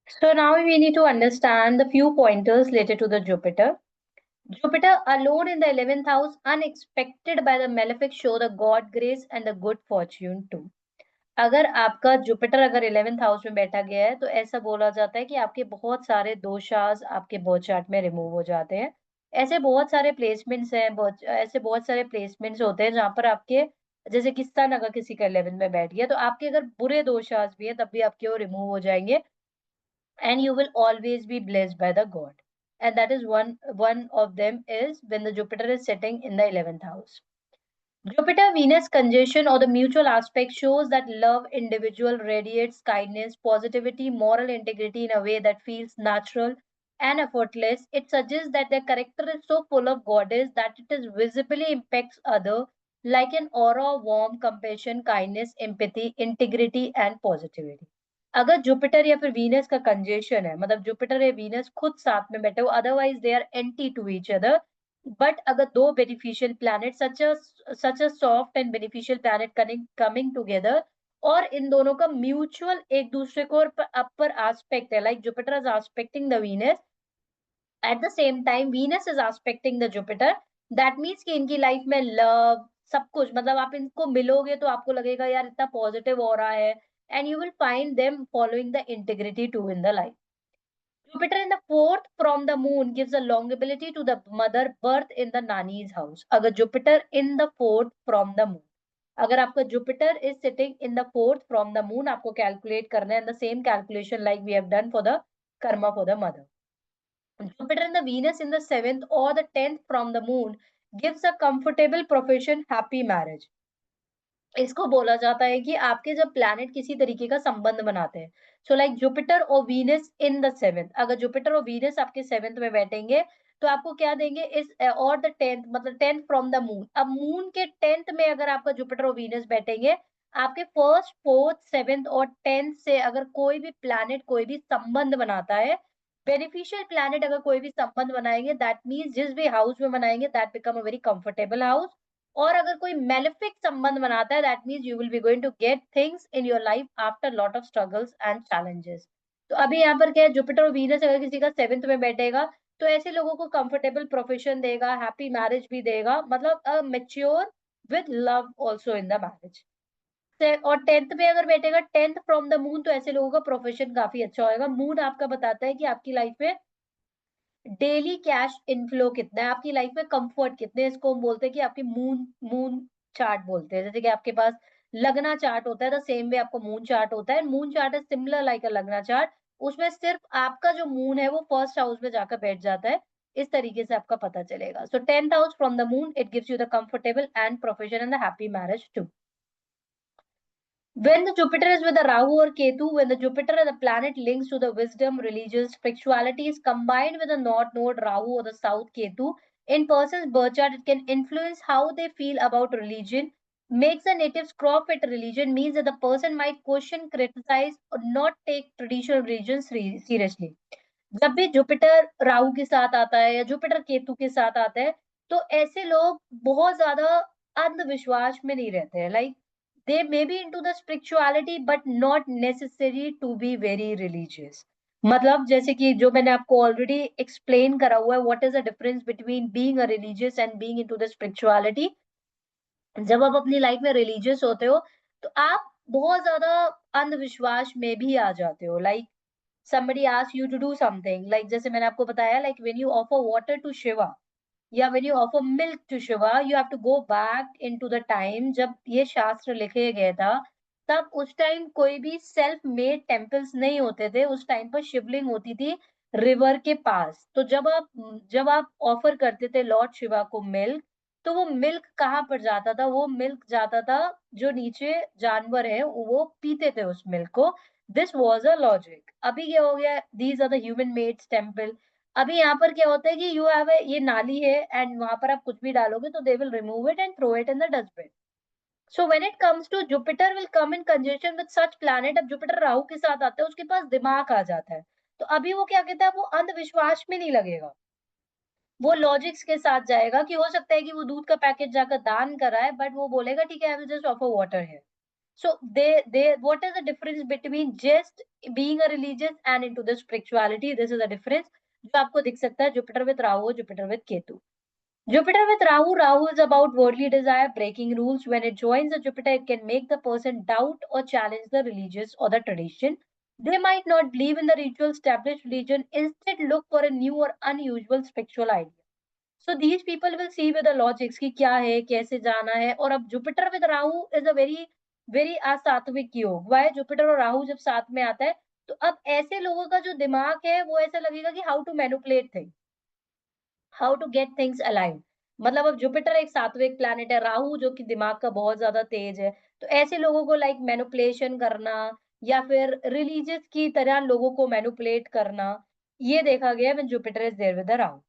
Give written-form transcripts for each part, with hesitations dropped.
So now we need to understand the few pointers related to the Jupiter. Jupiter alone in the 11th house, unexpected by the malefic, show the God grace and the good fortune too. अगर आपका Jupiter अगर 11th house में बैठा गया है तो ऐसा बोला जाता है कि आपके बहुत सारे दोषास आपके बर्थ चार्ट में रिमूव हो जाते हैं। ऐसे बहुत सारे प्लेसमेंट्स हैं, ऐसे बहुत सारे प्लेसमेंट्स होते हैं जहां पर आपके, जैसे कि सन अगर किसी का 11th में बैठ गया तो आपके अगर बुरे दोषास भी है तब भी आपके वो रिमूव हो जाएंगे, and you will always be blessed by the god. And that is one of them is when the Jupiter is sitting in the 11th house. Jupiter Venus conjunction or the mutual aspect shows that love individual radiates kindness, positivity, moral integrity in a way that feels natural and effortless. It suggests that their character is so full of goddess that it is visibly impacts other, like an aura of warmth, compassion, kindness, empathy, integrity and positivity. अगर Jupiter या फिर Venus का congestion है, मतलब Jupiter या Venus खुद साथ में बैठे हो, otherwise they are anti to each other, but अगर दो beneficial planet such a soft and beneficial planet coming together, और इन दोनों का म्यूचुअल एक दूसरे को अपर एस्पेक्ट है, like Jupiter is aspecting the Venus, at the same time Venus is aspecting the Jupiter, that means कि इनकी लाइफ में लव सब कुछ, मतलब आप इनको मिलोगे तो आपको लगेगा यार इतना पॉजिटिव हो रहा है, and you will find them following the integrity too in the life. Jupiter in the fourth from the moon gives a longevity to the mother birth in the Nani's house. अगर Jupiter in the fourth from the moon, अगर आपका Jupiter is sitting in the fourth from the moon, आपको calculate करना है, and the same calculation like we have done for the karma for the mother. Jupiter and the Venus in the seventh or the 10th from the moon gives a comfortable profession, happy marriage. इसको बोला जाता है कि आपके जब planet किसी तरीके का संबंध बनाते हैं, सो लाइक जुपिटर और वीनस इन द सेवेंथ, अगर जुपिटर और वीनस आपके सेवेंथ में बैठेंगे तो आपको क्या देंगे इस, और द टेंथ मतलब टेंथ फ्रॉम द मून, अब मून के टेंथ में अगर आपका जुपिटर और वीनस बैठेंगे, आपके फर्स्ट फोर्थ सेवेंथ और टेंथ से अगर कोई भी प्लैनेट कोई भी संबंध बनाता है, बेनिफिशियल प्लैनेट अगर कोई भी संबंध बनाएंगे, दैट मीन्स जिस भी हाउस में बनाएंगे that become a very comfortable house. और अगर कोई मेलेफिक संबंध बनाता है, that means you will be going to get things in your life after lot of struggles and challenges. तो अभी यहाँ पर क्या है, जुपिटर और वीनस अगर किसी का सेवेंथ में बैठेगा तो ऐसे लोगों को कंफर्टेबल प्रोफेशन देगा, हैप्पी मैरिज भी देगा, मतलब a mature with love also in the marriage. और टेंथ में अगर बैठेगा, टेंथ फ्रॉम द मून, तो ऐसे लोगों का प्रोफेशन काफी अच्छा होगा. मून आपका बताता है कि आपकी लाइफ में डेली कैश इनफ्लो कितना है, आपकी लाइफ में कंफर्ट कितने हैं, इसको हम बोलते हैं कि आपकी मून मून चार्ट बोलते हैं. जैसे कि आपके पास लगना चार्ट होता है, द सेम वे आपको मून चार्ट होता है. Moon chart is similar like अ लगना चार्ट. उसमें सिर्फ आपका जो मून है वो फर्स्ट हाउस में जाकर बैठ जाता है. इस तरीके से आपका पता चलेगा. So 10th house from the moon, it gives you the comfortable and profession and the happy marriage too. When the Jupiter is with the Rahu or Ketu, when the Jupiter and the planet links to the wisdom, religious, spirituality is combined with the north node Rahu or the south Ketu, in person's birth chart, it can influence how they feel about religion. Makes the natives crop at religion means that the person might question, criticize, or not take traditional religion seriously. जब भी Jupiter Rahu के साथ आता है या Jupiter Ketu के साथ आता है, तो ऐसे लोग बहुत ज्यादा अंधविश्वास में नहीं रहते हैं. Like they may be into the spirituality but not necessary to be very religious. मतलब जैसे कि जो मैंने आपको ऑलरेडी एक्सप्लेन करा हुआ है, what is the difference between being a religious and being into the spirituality. जब आप अपनी लाइफ में रिलीजियस होते हो तो आप बहुत ज्यादा अंधविश्वास में भी आ जाते हो. Like somebody asks you to do something, like जैसे मैंने आपको बताया, like when you offer water to Shiva, या when you offer milk to Shiva, you have to go back into the time जब ये शास्त्र लिखे गए था. तब उस टाइम कोई भी सेल्फ मेड टेम्पल्स नहीं होते थे, उस टाइम पर शिवलिंग होती थी रिवर के पास. तो जब आप ऑफर करते थे लॉर्ड शिवा को मिल्क, तो वो मिल्क कहाँ पर जाता था, वो मिल्क जाता था जो नीचे जानवर है वो पीते थे उस मिल्क को. This was a logic. अभी क्या हो गया, these are the human made temple. अभी यहाँ पर क्या होता है कि यू हैव ये नाली है एंड वहां पर आप कुछ भी डालोगे तो they will remove it and throw it in the dustbin. So when it comes to Jupiter will come in conjunction with such planet. अब जुपिटर राहु के साथ आता है, उसके पास दिमाग आ जाता है, तो अभी वो क्या कहता है, वो अंधविश्वास में नहीं लगेगा, वो लॉजिक्स के साथ जाएगा. कि हो सकता है कि वो दूध का पैकेट जाकर दान कराए, बट वो बोलेगा ठीक है, I will just offer water है. So they what is the difference between just being a religious and into the spirituality. This is the difference जो आपको दिख सकता है Jupiter with Rahu, Jupiter with Ketu. Jupiter with Rahu, Rahu is about worldly desire, breaking rules. When it joins the Jupiter, it can make the person doubt or challenge the religious or the tradition. They might not believe in the ritual established religion, instead look for a new or unusual spiritual idea. So these people will see with the logics कि क्या है, कैसे जाना है. और अब Jupiter with Rahu is a very असात्विक योग. Why Jupiter और Rahu जब साथ में आता है, तो अब ऐसे लोगों का जो दिमाग है वो ऐसा लगेगा कि how to manipulate things, how to get things aligned. मतलब अब जुपिटर एक सात्विक प्लैनेट है, राहु जो कि दिमाग का बहुत ज्यादा तेज है, तो ऐसे लोगों को लाइक मैनिपुलेशन करना या फिर रिलीजियस की तरह लोगों को मैनिपुलेट करना, ये देखा गया है when Jupiter is there with the Rahu.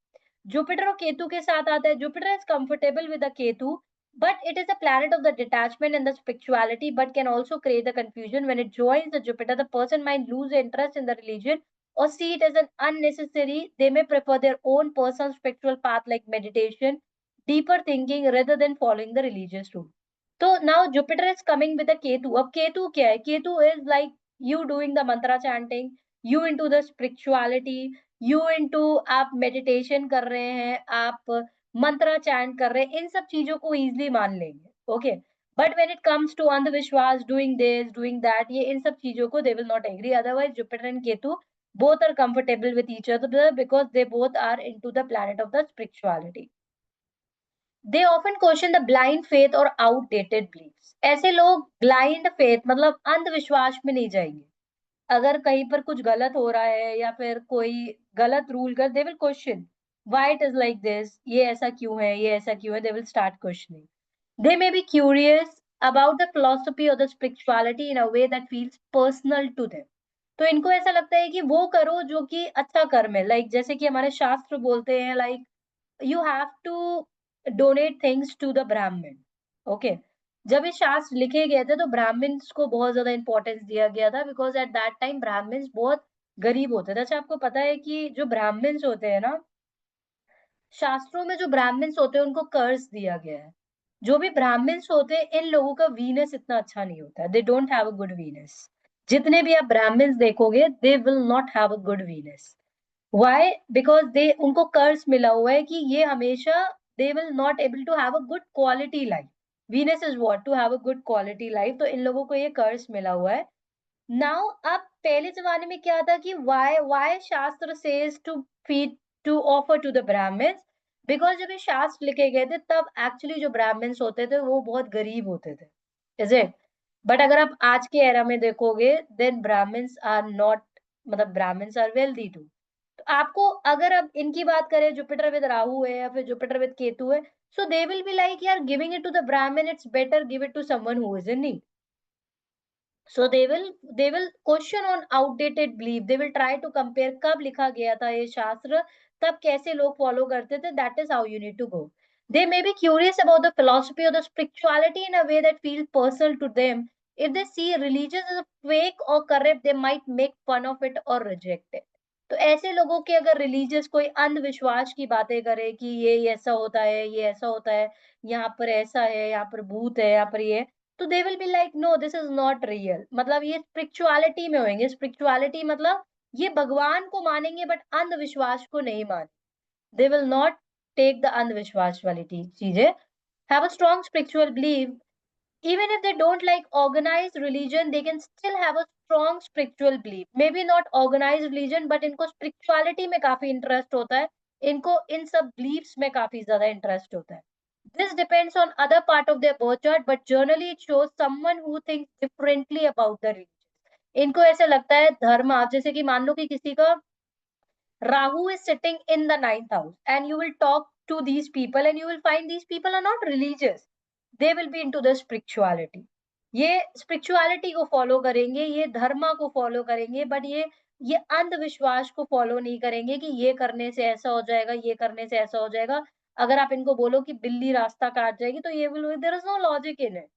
Jupiter और केतु के साथ आता है. Jupiter is comfortable with the Ketu, but it is a planet of the detachment and the spirituality, but can also create the confusion. When it joins the Jupiter, the person might lose interest in the religion or see it as an unnecessary. They may prefer their own personal spiritual path like meditation, deeper thinking rather than following the religious rule. So now Jupiter is coming with a Ketu. अब Ketu क्या है? Ketu is like you doing the mantra chanting, you into the spirituality, you into आप meditation कर रहे हैं, आप मंत्र chant कर रहे हैं, इन सब चीजों को इजीली मान लेंगे. Okay, but when it comes to andhvishwas, doing this doing that, ये इन सब चीजों को they will not agree. Otherwise Jupiter and Ketu both are comfortable with each other because they both are into the planet of the spirituality. They often question the blind faith or outdated beliefs. ऐसे लोग blind faith मतलब अंधविश्वास में नहीं जाएंगे. अगर कहीं पर कुछ गलत हो रहा है या फिर कोई गलत रूल कर, they will question why it is like this, ये ऐसा क्यों है, ये ऐसा क्यों है, they will start questioning. They may be curious about the philosophy और the spirituality in a way that feels personal to them. तो इनको ऐसा लगता है कि वो करो जो कि अच्छा कर्म है, लाइक जैसे कि हमारे शास्त्र बोलते हैं, like you have to donate things to the ब्राह्मण. ओके, जब ये शास्त्र लिखे गए थे तो ब्राह्मण्स को बहुत ज्यादा इंपॉर्टेंस दिया गया था, because at that time Brahmans बहुत गरीब होते थे. अच्छा, आपको पता है कि जो ब्राह्मण्स होते हैं ना, शास्त्रों में जो ब्राह्मण्स होते हैं उनको कर्ज दिया गया है. जो भी ब्राह्मण्स होते हैं, इन लोगों का वीनस इतना अच्छा नहीं होता है. They don't have a good Venus. जितने भी आप ब्राह्मण्स देखोगे, दे will not have a good Venus. Why? Because they उनको कर्ज मिला हुआ है कि ये हमेशा they will not able to have a good quality life. Venus is what? To have a good quality life. तो इन लोगों को ये कर्ज मिला हुआ है. Now अब पहले जमाने में क्या था कि why शास्त्र says to feed to offer to the Brahmins? Because जब ये शास्त्र लिखे गए थे तब actually जो ब्राह्मण्स होते थे वो बहुत गरीब होते थे. Is it? बट अगर आप आज के एरा में देखोगे, then Brahmins are not, मतलब Brahmins are wealthy too. तो आपको अगर अब इनकी बात करें, जुपिटर विद राहु है या फिर जुपिटर विद केतु है, so they will be like यार giving it to the Brahman, it's better give it to someone who is in need. So they will question on outdated belief. They will try to compare कब लिखा गया था ये शास्त्र, तब कैसे लोग फॉलो करते थे. That is how you need to go. They may be curious about the philosophy or the spirituality in a way that feels personal to them. If they see religion as a fake or corrupt, they might make fun of it or reject it. तो ऐसे लोगों के अगर religious कोई अंधविश्वास की बातें करे कि ये ऐसा होता है, ये ऐसा होता है, यहाँ पर ऐसा है, यहाँ पर भूत है, यहाँ पर ये, तो they will be like no this is not real. मतलब ये स्पिरिचुअलिटी में होंगे. स्पिरिचुअलिटी मतलब ये भगवान को मानेंगे बट अंधविश्वास को नहीं माने. They will not take the अंधविश्वास वाली चीजें. Have a strong spiritual believe. Even if they don't like organized religion, they can still have a strong spiritual belief. Maybe not organized religion, but इनको spirituality में काफी interest होता है. इनको इन सब beliefs में काफी ज्यादा interest होता है. This depends on other part of their birth chart, but generally it shows someone who thinks differently about the religion. इनको ऐसे लगता है धर्म, आप जैसे कि मान लो कि किसी का Rahu is sitting in the ninth house, and you will talk to these people, and you will find these people are not religious. They will be into the spirituality. ये spirituality को follow करेंगे, ये धर्मा को follow करेंगे, but ये अंधविश्वास को follow नहीं करेंगे कि ये करने से ऐसा हो जाएगा, ये करने से ऐसा हो जाएगा. अगर आप इनको बोलो कि बिल्ली रास्ता काट जाएगी, तो ये will, there is no logic in it.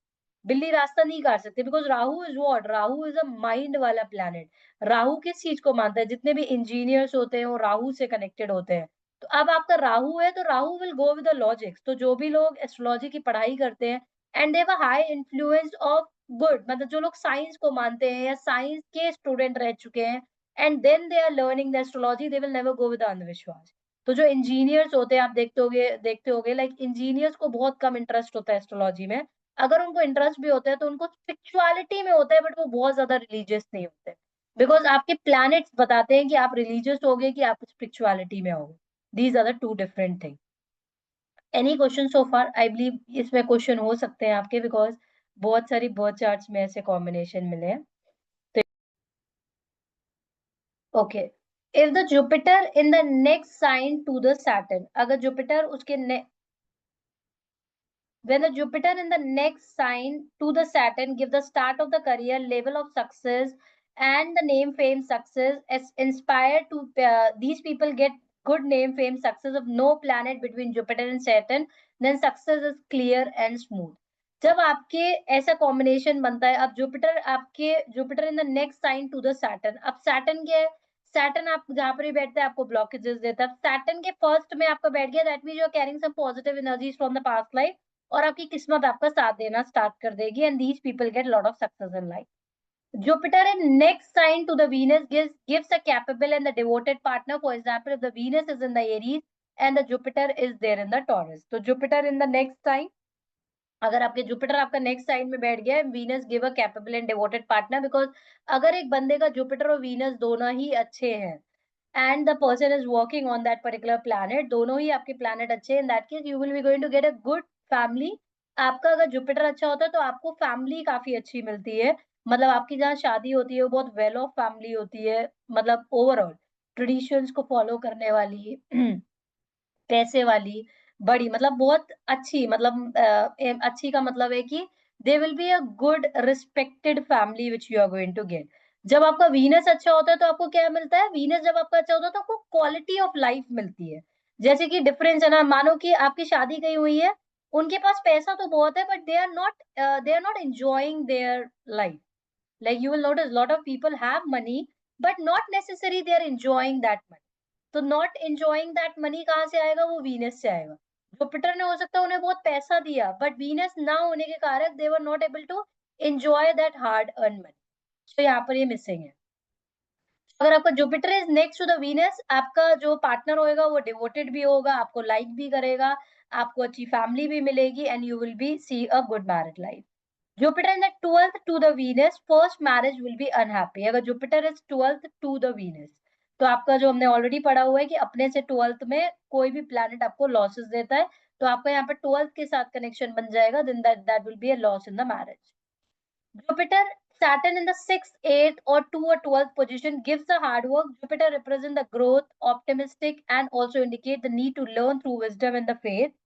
बिल्ली रास्ता नहीं काट सकती, because Rahu is what? Rahu is a mind वाला प्लैनेट. राहु किस चीज को मानता है? जितने भी इंजीनियर्स होते हैं वो राहु से कनेक्टेड होते हैं. तो अब आपका राहु है तो Rahu will go with the logics. तो जो भी लोग एस्ट्रोलॉजी की पढ़ाई करते हैं and they have a high influence of good, मतलब जो लोग साइंस को मानते हैं या साइंस के स्टूडेंट रह चुके हैं and then they are learning the astrology, they will never go with andhvishwas. तो जो इंजीनियर्स होते हैं, आप देखते होगे लाइक इंजीनियर्स को बहुत कम इंटरेस्ट होता है एस्ट्रोलॉजी में। अगर उनको इंटरेस्ट भी होता है तो उनको स्पिरिचुअलिटी में होता है, बट वो बहुत ज्यादा रिलीजियस नहीं होते, बिकॉज आपके प्लैनेट्स बताते हैं कि आप रिलीजियस होगे कि आप स्पिरिचुअलिटी में होगे। These are the two different thing. Any question so far? I believe इसमें क्वेश्चन हो सकते हैं आपके, बिकॉज बहुत सारी बर्थ चार्ट्स में ऐसे कॉम्बिनेशन मिले हैं। तो okay, if the Jupiter in the next sign to the Saturn, अगर जुपिटर उसके when the Jupiter in the next sign to the Saturn give the start of the career level of success and the name, fame, success as inspired to these people get good name, fame, success of no planet between Jupiter and Saturn, then success is clear and smooth. जब आपके ऐसा combination बनता है, अब Jupiter in the next sign to the Saturn, अब Saturn के Saturn आप जहां पर भी बैठते हैं आपको ब्लॉकेजेस देता है। सैटर्न के फर्स्ट में आपका बैठ गया, that mean you are carrying some positive energies from the past life, और आपकी किस्मत आपका साथ देना स्टार्ट कर देगी and these people get lot of success in life. Jupiter in next sign to the Venus gives a capable and the devoted partner. For example, if the Venus is in the Aries and the Jupiter is there in the Taurus. तो Jupiter in the next sign, अगर आपके Jupiter आपका next sign में बैठ गया है, Venus give a capable and devoted partner, because अगर एक बंदे का जुपिटर और वीनस दोनों ही अच्छे हैं and the person is working on that particular planet, दोनों ही आपके planet अच्छे हैं, in that case you will be going to get a good family। आपका अगर जुपिटर अच्छा होता है तो आपको फैमिली काफी अच्छी मिलती है, मतलब आपकी जहाँ शादी होती है वो बहुत वेल ऑफ फैमिली होती है, मतलब ओवरऑल ट्रेडिशंस को फॉलो करने वाली पैसे वाली, बड़ी, मतलब बहुत अच्छी, मतलब अच्छी का मतलब है कि they will be a good respected family which you are going to get. जब आपका वीनस अच्छा होता है तो आपको क्या मिलता है? वीनस जब आपका अच्छा होता है तो आपको क्वालिटी ऑफ लाइफ मिलती है। जैसे कि डिफरेंस है ना, मानो कि आपकी शादी कहीं हुई है, उनके पास पैसा तो बहुत है but they are not enjoying their life. Like you will notice a lot of people have money, but not necessarily they are enjoying that money. तो नॉट एंजॉइंग दैट मनी कहाँ से आएगा? वो वीनस से आएगा। जुपिटर ने हो सकता है उन्हें बहुत पैसा दिया, बट वीनस ना होने के कारण they were not able to enjoy that hard earn money. तो यहाँ पर ये मिसिंग है। अगर आपका Jupiter is next to the Venus, आपका जो पार्टनर होगा वो डिवोटेड भी होगा, आपको लाइक भी करेगा, आपको अच्छी फैमिली भी मिलेगी and you will be see a good married life. Jupiter in the 12th to the Venus, first marriage will be unhappy। अगर Jupiter is 12th to the Venus, तो आपका जो हमने ऑलरेडी पढ़ा हुआ है कि अपने से 12th में कोई भी प्लैनेट आपको लॉसेस देता है, तो आपका यहाँ पे 12th के साथ कनेक्शन बन जाएगा, then that will be a loss in the marriage। Jupiter, Saturn in the 6th, 8th or 2 or 12th position gives the hard work. Jupiter represents the growth, optimistic and also indicate the need to learn through wisdom and the faith.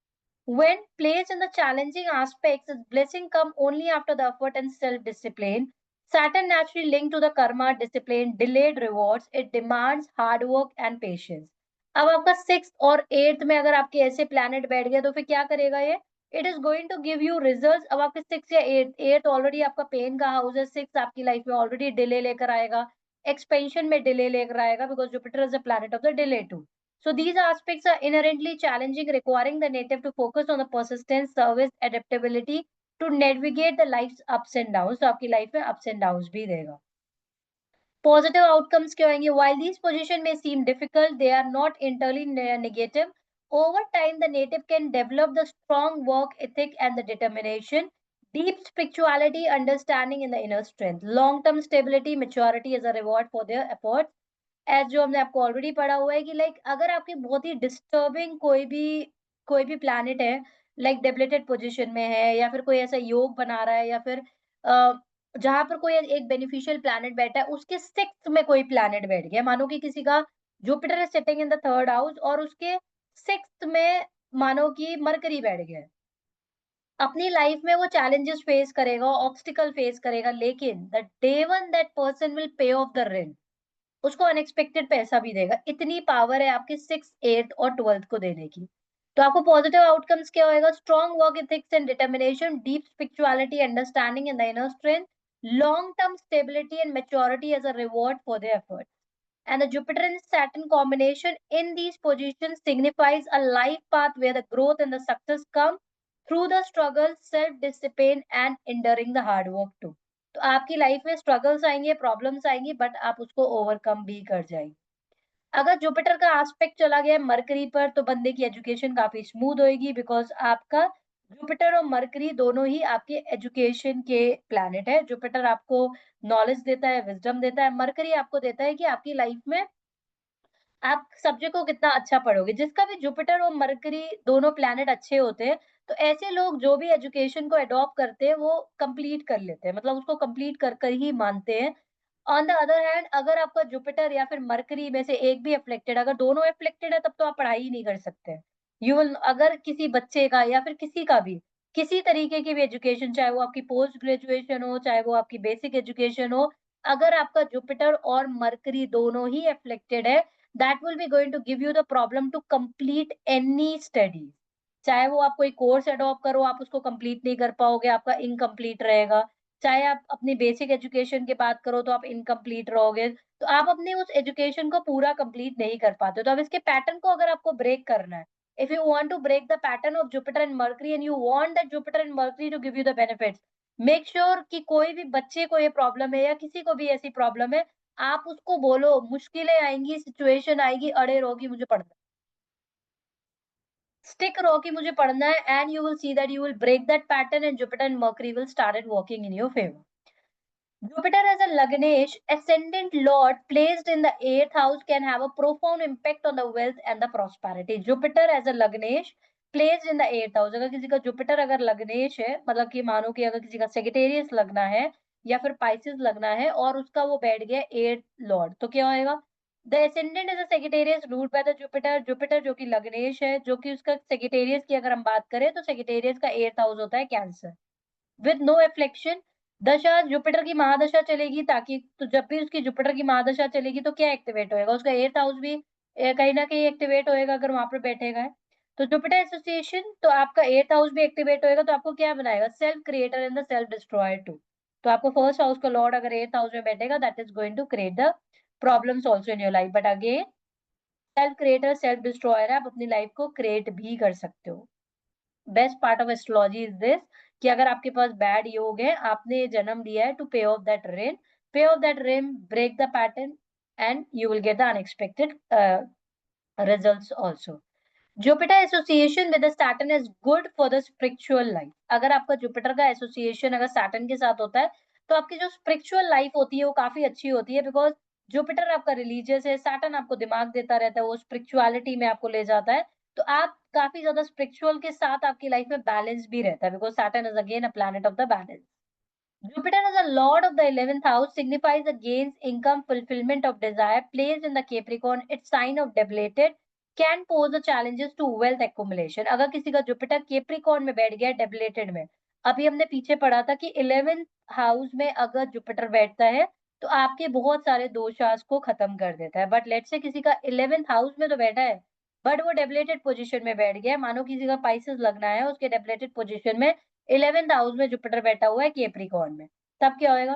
When placed in the challenging aspects, its blessing come only after the effort and self-discipline. Saturn naturally linked to the karma, discipline, delayed rewards. It demands hard work and patience. अब आपका 6th और 8th में अगर आपके ऐसे planet बैठ गया तो फिर क्या करेगा ये? It is going to give you result. अब आपके 6 या 8 ऑलरेडी आपका पेन का हाउस है, 6 आपकी लाइफ में ऑलरेडी डिले लेकर आएगा, एक्सपेंशन में डिले लेकर आएगा, because Jupiter is a planet of the delay too. So these aspects are inherently challenging, requiring the native to focus on the persistence, service, adaptability to navigate the life's ups and downs. So आपकी life में ups and downs भी देगा। Positive outcomes क्या होंगे? While these positions may seem difficult, they are not entirely negative. Over time, the native can develop the strong work ethic and the determination, deep spirituality, understanding in the inner strength, long-term stability, maturity as a reward for their efforts। As जो हमने आपको already पढ़ा हुआ है कि like अगर आपकी बहुत ही डिस्टर्बिंग कोई भी प्लैनेट है, लाइक डेबिलिटेड पोजीशन में है या फिर कोई ऐसा योग बना रहा है या फिर जहां पर कोई एक बेनिफिशियल प्लैनेट बैठा है, उसके सिक्स्थ में कोई प्लैनेट बैठ गया, मानो कि किसी का Jupiter is sitting in the third house और उसके सिक्स्थ में मानो कि मरकरी बैठ गया है, अपनी लाइफ में वो चैलेंजेस फेस करेगा, ऑब्स्टिकल फेस करेगा, लेकिन the day one that person will pay of the rent, उसको अनएक्सपेक्टेड पैसा भी देगा। इतनी पावर है आपके 6, 8 और 12th को देने की। तो आपको पॉजिटिव आउटकम्स क्या होएगा? Strong work ethics and determination, deep spirituality, understanding in the inner strength, long term stability and maturity as a reward for their effort। And the Jupiter and Saturn combination in these positions signifies a life path where the growth and the success come through the struggle, self discipline and enduring the hard work too. तो आपकी life में struggles आएंगे, problems आएंगी, but आप उसको overcome भी कर जाएंगे। अगर जुपिटर का एस्पेक्ट चला गया मरकरी पर, तो बंदे की एजुकेशन काफी स्मूथ होएगी, बिकॉज आपका जुपिटर और मरकरी दोनों ही आपके एजुकेशन के प्लैनेट है। जुपिटर आपको नॉलेज देता है, विजडम देता है, मरकरी आपको देता है कि आपकी लाइफ में आप सब्जेक्ट को कितना अच्छा पढ़ोगे। जिसका भी जुपिटर और मरकरी दोनों प्लैनेट अच्छे होते हैं, तो ऐसे लोग जो भी एजुकेशन को अडॉप्ट करते हैं, वो कंप्लीट कर लेते हैं, मतलब उसको कंप्लीट कर कर ही मानते हैं। ऑन द अदर हैंड, अगर आपका जुपिटर या फिर मरकरी में से एक भी अफ्लिक्टेड, अगर दोनों अफ्लिक्टेड है, तब तो आप पढ़ाई ही नहीं कर सकते। यू विल, अगर किसी बच्चे का या फिर किसी का भी किसी तरीके की भी एजुकेशन, चाहे वो आपकी पोस्ट ग्रेजुएशन हो, चाहे वो आपकी बेसिक एजुकेशन हो, अगर आपका जुपिटर और मरकरी दोनों ही अफ्लिक्टेड है, that will be going to give you the problem to complete any study। चाहे वो आप कोई कोर्स अडॉप्ट करो, आप उसको कंप्लीट नहीं कर पाओगे, आपका इनकम्प्लीट रहेगा। चाहे आप अपनी बेसिक एजुकेशन की बात करो, तो आप इनकम्प्लीट रहोगे। तो आप अपने उस एजुकेशन को पूरा कंप्लीट नहीं कर पाते। तो अब इसके पैटर्न को अगर आपको ब्रेक करना है, if you want to break the pattern of Jupiter and Mercury and you want that Jupiter and Mercury to give you the benefits, make sure कि कोई भी बच्चे को ये प्रॉब्लम है या किसी को भी ऐसी प्रॉब्लम है, आप उसको बोलो, मुश्किलें आएँगी, सिचुएशन आएगी, अड़े रहो कि मुझे पढ़ना है। स्टिक रहो कि मुझे पढ़ना है, and you will see that you will break that pattern and Jupiter and Mercury will started working in your favour. Jupiter as a Lagnesh, ascendant lord placed in the eighth house can have a profound impact on the wealth and the prosperity. Jupiter as a Lagnesh placed in the eighth house, अगर किसी का Jupiter अगर लग्नेश है, मतलब कि मानो कि अगर किसी का सेगिटेरियस लगना है या फिर पाइसिस लगना है और उसका वो बैठ गया एट लॉर्ड, तो क्या होएगा? The ascendant is a Sagittarius ruled by the Jupiter. Jupiter जो कि लग्नेश है, जो कि उसका सेगिटेरियस की अगर हम बात करें, तो सेगिटेरियस का एट्थ हाउस होता है कैंसर। विद नो एफ्लेक्शन, दशा जुपिटर की महादशा चलेगी, ताकि तो जब भी उसकी जुपिटर की महादशा चलेगी, तो क्या एक्टिवेट होएगा? उसका एट्थ हाउस भी कहीं ना कहीं एक्टिवेट होएगा, अगर वहां पर बैठेगा है। तो जुपिटर एसोसिएशन, तो आपका एट्थ हाउस भी एक्टिवेट होएगा, तो आपको क्या बनाएगा? Self creator and the self destroyer too. तो आपको फर्स्ट हाउस का लॉर्ड अगर एट्थ हाउस में बैठेगा, that is going to create the problems also in your life. But again, self creator self destroyer है, आप अपनी लाइफ को क्रिएट भी कर सकते हो। Best part of astrology is this, कि अगर आपके पास बैड योग है, आपने जन्म लिया है to pay off that rain, pay off that rain, break the pattern, and you will get the unexpected results also। Jupiter association with the Saturn is good for the spiritual life। अगर आपका Jupiter का association अगर Saturn के साथ होता है, तो आपकी जो स्पिरिचुअल लाइफ होती है वो काफी अच्छी होती है, बिकॉज जुपिटर आपका रिलीजियस है, सैटर्न आपको दिमाग देता रहता है, वो स्पिरिचुअलिटी में आपको ले जाता है। तो आप काफी ज्यादा स्पिरिचुअल के साथ आपकी लाइफ में बैलेंस भी रहता है, because Saturn is again a planet of the balance. Jupiter as a lord of the 11th house signifies the gains, income, fulfillment of desire. Placed in the Capricorn, its sign of deblated can pose the challenges to wealth accumulation। अगर किसी का Jupiter केप्रिकॉर्न में बैठ गया डेबलेटेड में, अभी हमने पीछे पढ़ा था कि 11th हाउस में अगर जुपिटर बैठता है, तो आपके बहुत सारे दोषास को खत्म कर देता है। बट लेट से किसी का 11th हाउस में तो बैठा है, बट वो डेबलेटेड पोजीशन में बैठ गया, मानो किसी का पाइसेस लगना है, उसके डेबलेटेड पोजीशन में 11th हाउस में जुपिटर बैठा हुआ है केप्रिकॉर्न में, तब क्या होएगा?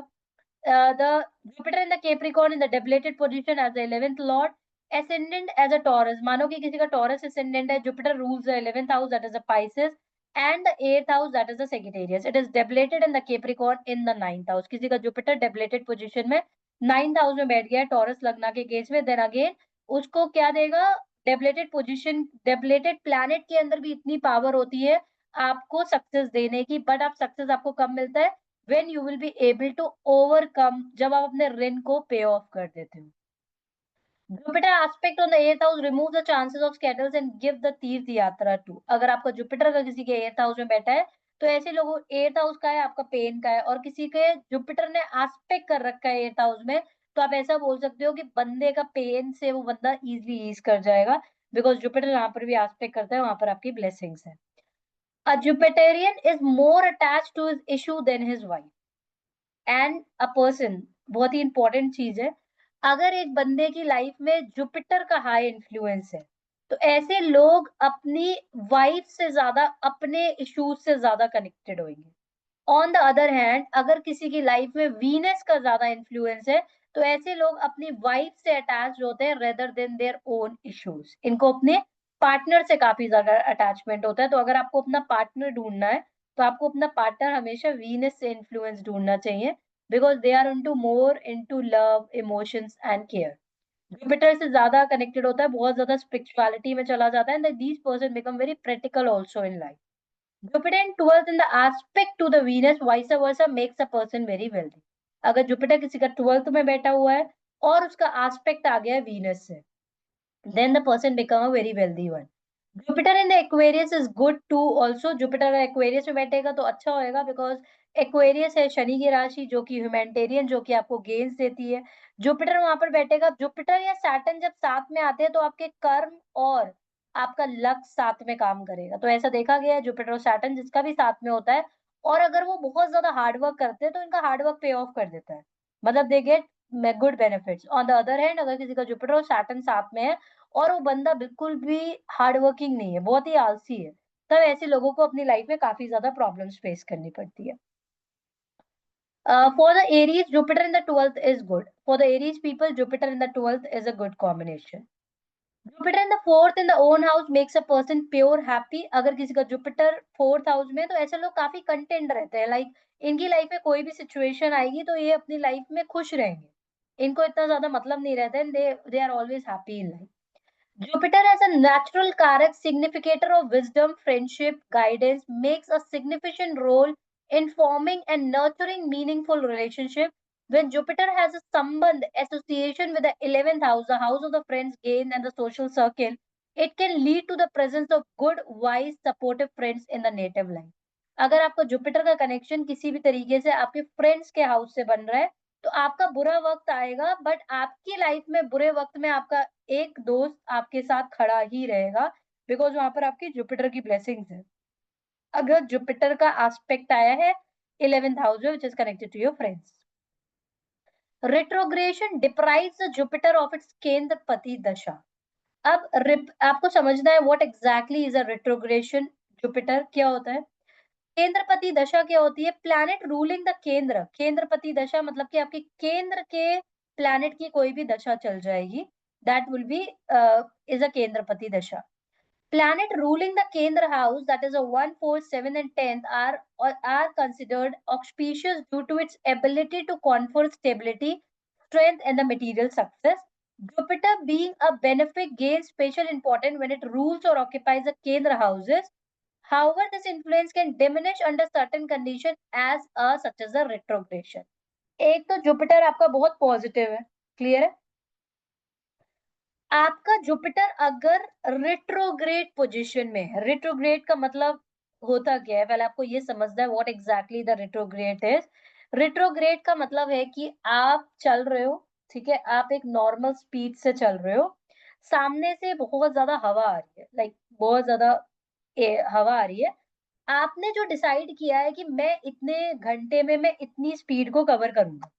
The Jupiter in the Capricorn in the debilitated position as the 11th lord, ascendant as a Taurus, मानो कि किसी का टॉरस ascendant है, Jupiter rules the 11th house that is a Pisces and the 8th house that is the Sagittarius। It is debilitated in the Capricorn in the 9th house. किसी का Jupiter डेबलेटेड position में 9th house में बैठ गया है taurus लगना के case में, देन अगेन उसको क्या देगा? डेबलेटेड पोजीशन, डेबलेटेड प्लैनेट के अंदर भी इतनी पावर होती है आपको सक्सेस देने की, बट आप सक्सेस आपको कब मिलता है? When you will be able to overcome, जब आप अपने ऋण को पे ऑफ कर देते हो। Jupiter aspect on the eighth house remove the chances of scatters and give the तीर्थ यात्रा टू। अगर आपका जुपिटर का किसी के एट्थ हाउस में बैठा है, तो ऐसे लोगों, एट्थ हाउस का है आपका पेन का है, और किसी के जुपिटर ने एस्पेक्ट कर रखा है एट्थ हाउस में, तो आप ऐसा बोल सकते हो कि बंदे का पेन से वो बंदा इजिली ईज कर जाएगा, बिकॉज जुपिटर यहाँ पर भी एस्पेक्ट करता है, वहां पर आपकी ब्लेसिंग्स है। A Jupiterian is more attached to his issue than his wife and a person। बहुत ही इंपॉर्टेंट चीज है, अगर एक बंदे की लाइफ में जुपिटर का हाई इन्फ्लुएंस है, तो ऐसे लोग अपनी वाइफ से ज्यादा अपने इश्यूज से ज्यादा कनेक्टेड होंगे। ऑन द अदर हैंड, अगर किसी की लाइफ में वीनस का ज्यादा इन्फ्लुएंस है, तो ऐसे लोग अपनी वाइफ से अटैच होते हैं rather than their own issues. इनको अपने पार्टनर से काफ़ी ज़्यादा अटैचमेंट होता है, तो अगर आपको अपना पार्टनर ढूँढना है, तो आपको अपना पार्टनर हमेशा वीनस से इन्फ्लुएंस ढूँढना चाहिए, because they are into more into love, emotions and care. Jupiter से ज़्यादा कनेक्टेड होता है, बहुत ज़्यादा स्पिरिचुअलिटी में चला जाता है, and these person become very practical also in life. Jupiter in 12th in the aspect to the Venus, vice versa, makes a person very wealthy. अगर जुपिटर किसी का 12th में बैठा हुआ है और उसका एस्पेक्ट आ गया है वीनस से, then the person become a very wealthy one. Jupiter in the Aquarius is good too also. Jupiter अगर Aquarius में बैठेगा तो अच्छा होएगा, because Aquarius है शनि की राशि, जो कि ह्यूमैनिटेरियन, जो कि आपको गेन्स देती है। जुपिटर वहां पर बैठेगा, जुपिटर या सैटर्न जब साथ में आते हैं तो आपके कर्म और आपका लक साथ में काम करेगा। तो ऐसा देखा गया है, जुपिटर और सैटर्न जिसका भी साथ में होता है, और अगर वो बहुत ज्यादा हार्डवर्क करते हैं तो इनका हार्डवर्क पे ऑफ कर देता है, मतलब they get good benefits. On the other hand, अगर किसी का जुपिटर और सैटर्न साथ में है और वो बंदा बिल्कुल भी हार्ड वर्किंग नहीं है, बहुत ही आलसी है, तब ऐसे लोगों को अपनी लाइफ में काफ़ी ज़्यादा प्रॉब्लम्स फेस करनी पड़ती है। For the Aries, Jupiter in the 12th is good. For the Aries people, Jupiter in the 12th is a good combination. Jupiter in the 4th in the own house makes a person pure happy. अगर किसी का Jupiter 4th house में है, तो ऐसे लोग काफ़ी content रहते हैं, लाइक इनकी लाइफ में कोई भी सिचुएशन आएगी तो ये अपनी लाइफ में खुश रहेंगे। इनको इतना ज़्यादा मतलब नहीं रहता है, they are always happy in life. Jupiter as a natural Karak, significator of wisdom, friendship, guidance, makes a significant role in forming and nurturing meaningful relationship. When Jupiter has a Sambandh association with the 11th house, the house of the friends gain and the social circle, it can lead to the presence of good, wise, supportive friends in the native life. अगर आपका Jupiter का connection किसी भी तरीके से आपके friends के house से बन रहा है, तो आपका बुरा वक्त आएगा, बट आपकी लाइफ में बुरे वक्त में आपका एक दोस्त आपके साथ खड़ा ही रहेगा, बिकॉज वहां पर आपकी जुपिटर की ब्लेसिंग्स है। अगर जुपिटर का एस्पेक्ट आया है 11th हाउस में, which is connected to your friends. Retrogression deprives the Jupiter of its केंद्रपति दशा। अब आपको समझना है what exactly is a retrogression Jupiter क्या होता है। केंद्रपति दशा क्या होती है? प्लैनेट रूलिंग द केंद्र। केंद्रपति दशा मतलब कि आपके केंद्र के प्लैनेट की कोई भी दशा चल जाएगी, that will be is a केंद्रपति दशा। Planet ruling the Kendra house, that is a 1, 4, 7, and 10th, are considered auspicious due to its ability to confer stability, strength, and the material success. Jupiter, being a benefic, gains special importance when it rules or occupies the Kendra houses. However, this influence can diminish under certain conditions such as a retrogression. एक तो Jupiter आपका बहुत positive है, clear है। आपका Jupiter अगर retrograde position में है, रिट्रोग्रेड का मतलब होता क्या है, पहले आपको ये समझना है what exactly the retrograde is. Retrograde का मतलब है कि आप चल रहे हो, ठीक है, आप एक नॉर्मल स्पीड से चल रहे हो, सामने से बहुत ज्यादा हवा आ रही है, लाइक बहुत ज्यादा हवा आ रही है। आपने जो डिसाइड किया है कि मैं इतने घंटे में मैं इतनी स्पीड को कवर करूंगा,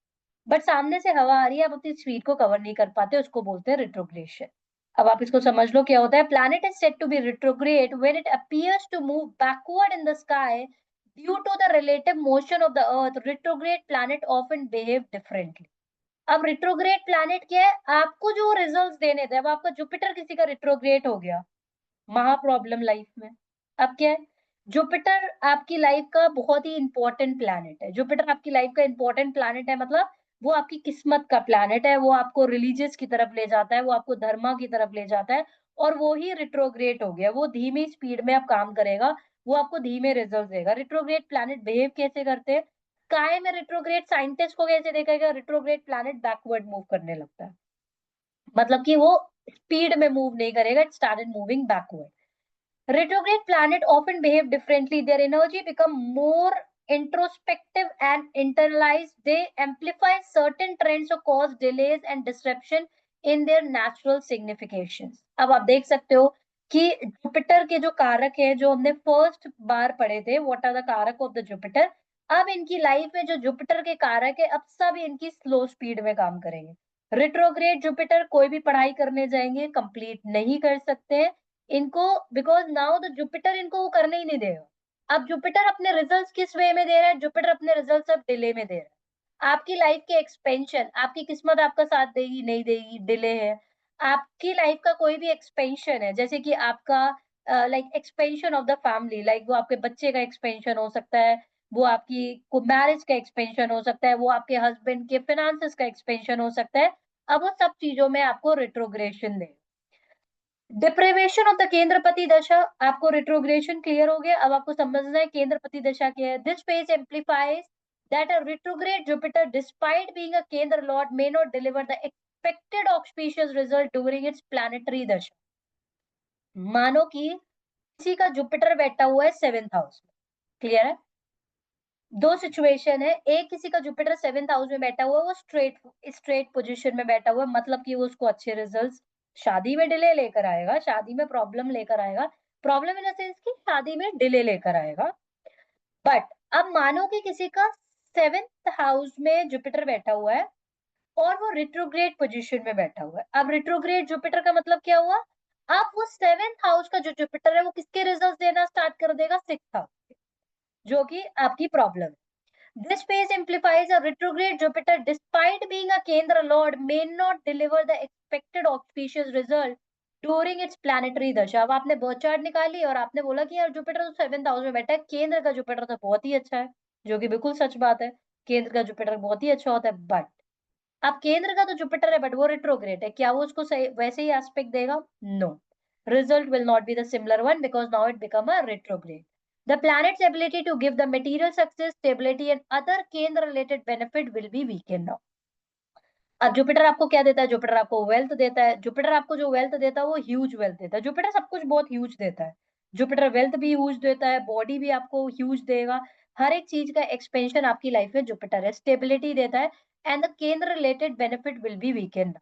बट सामने से हवा आ रही है, आप अपनी स्पीड को कवर नहीं कर पाते, उसको बोलते हैं रिट्रोग्रेशन। अब आप इसको समझ लो क्या होता है। Planet is said to be retrograde when it appears to move backward in the sky due to the relative motion of the earth. Retrograde planet often behave differently. अब रिट्रोग्रेड प्लैनेट क्या है? आपको जो रिजल्ट्स देने थे, अब आपका Jupiter किसी का रिट्रोग्रेड हो गया, महा प्रॉब्लम लाइफ में। अब क्या है? जुपिटर आपकी लाइफ का बहुत ही इंपॉर्टेंट प्लैनेट है। जुपिटर आपकी लाइफ का इंपॉर्टेंट प्लैनेट है, मतलब वो आपकी किस्मत का प्लैनेट है, वो आपको रिलीजियस की तरफ ले जाता है, वो आपको धर्मा की तरफ ले जाता है, और वो ही रिट्रोग्रेड हो गया। वो धीमी स्पीड में अब काम करेगा, वो आपको धीमे रिजल्ट देगा। रिट्रोग्रेड प्लैनेट बिहेव कैसे करते हैं? स्काई में रिट्रोग्रेड साइंटिस्ट को कैसे देखा गया? रिट्रोग्रेड प्लैनेट बैकवर्ड मूव करने लगता है, मतलब कि वो स्पीड में मूव नहीं करेगा, it started moving backward. Retrograde planets often behave differently. Their energy become more introspective and internalized. They amplify certain trends or cause delays and disruption in their natural significations. अब आप देख सकते हो कि Jupiter के जो कारक है, जो हमने फर्स्ट बार पढ़े थे, व्हाट आर द कारक ऑफ द जुपिटर, अब इनकी लाइफ में जो जुपिटर के कारक है, अब सब इनकी स्लो स्पीड में काम करेंगे। रिट्रोग्रेड जुपिटर कोई भी पढ़ाई करने जाएंगे कंप्लीट नहीं कर सकते हैं इनको, बिकॉज नाउ द जुपिटर इनको वो करने ही नहीं देगा। अब जुपिटर अपने रिजल्ट्स किस वे में दे रहा है? जुपिटर अपने रिजल्ट्स अब डिले में दे रहा है। आपकी लाइफ के एक्सपेंशन, आपकी किस्मत आपका साथ देगी नहीं देगी, डिले है। आपकी लाइफ का कोई भी एक्सपेंशन है, जैसे कि आपका like expansion of the family, like वो आपके बच्चे का एक्सपेंशन हो सकता है, वो आपकी को मैरिज का एक्सपेंशन हो सकता है, वो आपके हस्बैंड के फिनेंसेस का एक्सपेंशन हो सकता है। अब वो सब चीजों में आपको रिट्रोग्रेशन दे। डिप्रिवेशन ऑफ द केंद्रपति दशा, आपको रिट्रोग्रेशन क्लियर हो गया। अब आपको समझना है केंद्रपति दशा क्या है। This page amplifies that a retrograde Jupiter despite being a केंद्र lord may not deliver the expected auspicious result during its planetary दशा। मानो कि किसी का जुपिटर बैठा हुआ है 7th हाउस में, क्लियर है। दो सिचुएशन है, एक किसी का जुपिटर 7th हाउस में बैठा हुआ है, वो स्ट्रेट स्ट्रेट पोजीशन में बैठा हुआ है, मतलब कि वो उसको अच्छे रिजल्ट्स, शादी में डिले लेकर आएगा, शादी में प्रॉब्लम लेकर आएगा, प्रॉब्लम इन द सेंस कि शादी में डिले लेकर आएगा। बट अब मानो कि किसी का 7th हाउस में जुपिटर बैठा हुआ है और वो रिट्रोग्रेड पोजीशन में बैठा हुआ है। अब रिट्रोग्रेड जुपिटर का मतलब क्या हुआ? अब वो 7th हाउस का जो जुपिटर है वो किसके रिजल्ट देना स्टार्ट कर देगा? 6th हाउस, जो कि आपकी प्रॉब्लम है। This phase implies a retrograde Jupiter, despite being a Kendra Lord, may not deliver the expected auspicious result during its planetary दशा। अब आपने बर्थ चार्ट निकाली और आपने बोला कि यार जुपिटर तो 7th हाउस में बैठा है, केंद्र का जुपिटर तो बहुत ही अच्छा है, जो कि बिल्कुल सच बात है, केंद्र का जुपिटर बहुत ही अच्छा होता है। बट अब केंद्र का तो जुपिटर है बट वो रिट्रोग्रेड है, क्या वो उसको सही वैसे ही एस्पेक्ट देगा? No, result will not be the similar one because now it become a retrograde. The planet's ability to give the material success, stability and other Kendra related benefit will be weakened now. अब Jupiter आपको क्या देता है? Jupiter आपको wealth देता है। Jupiter आपको जो वेल्थ देता है वो ह्यूज वेल्थ देता है। जुपिटर सब कुछ बहुत ह्यूज देता है। जुपिटर वेल्थ भी ह्यूज देता है, बॉडी भी आपको ह्यूज देगा, हर एक चीज का एक्सपेंशन आपकी लाइफ में जुपिटर है, स्टेबिलिटी देता है एंड द केंद्र related benefit will be weakened.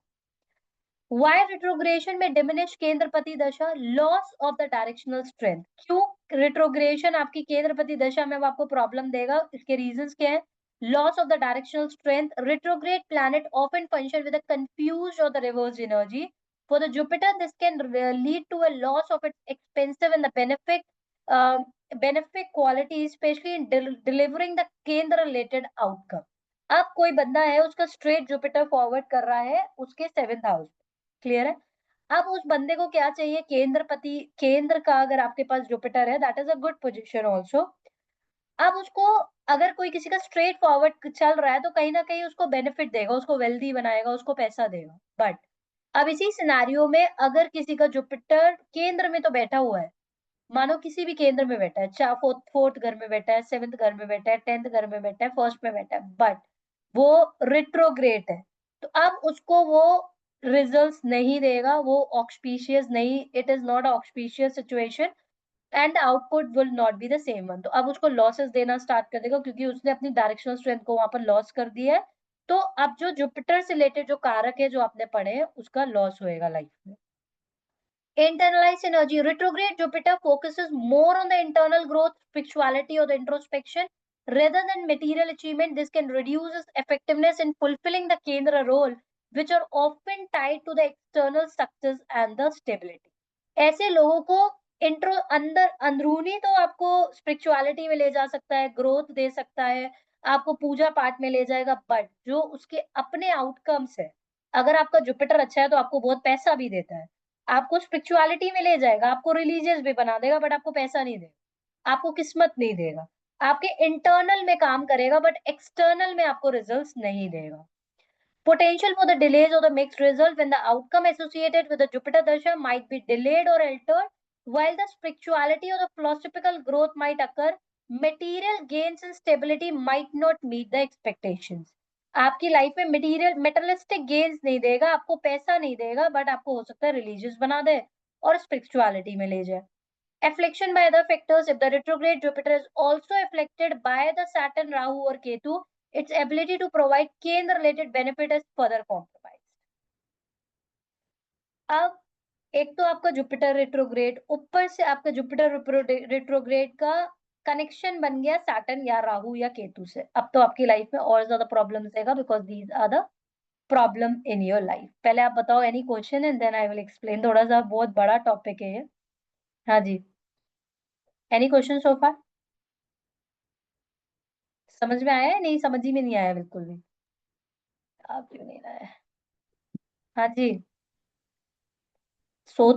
Why retrogression में डिमिनिश केंद्रपति दशा? Loss of the directional strength. क्यों रिट्रोग्रेशन आपकी केंद्रपति दशा में वो आपको प्रॉब्लम देगा? इसके रीजंस क्या है? Loss of the directional strength, retrograde planet often function with a confused or the reverse energy. For the Jupiter, this can lead to a loss of its expensive and the benefic quality, especially in delivering the केंद्र related outcome. अब कोई बंदा है, उसका straight Jupiter forward कर रहा है उसके 7th हाउस, क्लियर है। अब उस बंदे को क्या चाहिए? केंद्रपति, केंद्र का अगर आपके पास जुपिटर है that is a good position also. अब उसको अगर कोई किसी का स्ट्रेट फॉरवर्ड चल रहा है तो कहीं ना कहीं उसको बेनिफिट देगा, उसको वेल्दी बनाएगा, उसको पैसा देगा। बट अब इसी सिनारियो में अगर किसी का जुपिटर केंद्र में तो बैठा हुआ है, मानो किसी भी केंद्र में बैठा है, चाहे फोर्थ घर में बैठा है, 7th घर में बैठा है, 10th घर में बैठा है, फर्स्ट में बैठा है, बट वो रिट्रोग्रेड है, तो अब उसको वो रिजल्ट्स नहीं देगा, वो ऑक्सपीशियस नहीं, it is not auspicious situation and output will not be the same one. तो अब उसको लॉसेस देना स्टार्ट कर देगा क्योंकि उसने अपनी डायरेक्शनल स्ट्रेंथ को वहां पर लॉस कर दिया है। तो अब जो जुपिटर से रिलेटेड जो कारक है जो आपने पढ़े हैं उसका लॉस होएगा लाइफ में। Internalized energy. Retrograde Jupiter focuses more on the internal growth, spirituality, or the introspection rather than material achievement. This can reduce its effectiveness in fulfilling the Kendra role, which are often tied to the external success and the stability. ऐसे लोगों को intro अंदर अंदरूनी तो आपको spirituality में ले जा सकता है, ग्रोथ दे सकता है, आपको पूजा पाठ में ले जाएगा, बट जो उसके अपने आउटकम्स है, अगर आपका जुपिटर अच्छा है तो आपको बहुत पैसा भी देता है, आपको स्पिरिचुअलिटी में ले जाएगा, आपको रिलीजियस भी बना देगा, बट आपको पैसा नहीं देगा, आपको किस्मत नहीं देगा, आपके इंटरनल में काम करेगा बट एक्सटर्नल में आपको रिजल्ट्स नहीं देगा। Potential for the delays or the mixed result when the outcome associated with the Jupiter Dasha might be delayed or altered, while the spirituality or the philosophical growth might occur, material gains and stability might not meet the expectations. आपकी life में materialistic gains नहीं देगा, आपको पैसा नहीं देगा, but आपको हो सकता है रिलीजियस बना दे और स्पिरिचुअलिटी में ले जाए। Affliction by other factors. If the retrograde Jupiter is also afflicted by the Saturn, Rahu or Ketu, its ability to provide Kendra related benefit is further compromised. अब एक तो आपका जुपिटर रिट्रोग्रेड, ऊपर से आपका जुपिटर रिट्रोग्रेड का connection बन गया सैटर्न या राहु या केतु से। अब तो आपकी लाइफ में और ज्यादा प्रॉब्लम्स देगा because these are the problem in your life. पहले आप बताओ any question and then I will explain. थोड़ा सा बहुत बड़ा टॉपिक है ये। हाँ जी, एनी क्वेश्चन सो फार? समझ में आया है? नहीं, समझ ही में नहीं आया बिल्कुल भी। आप क्यों नहीं आया? हाँ जी, So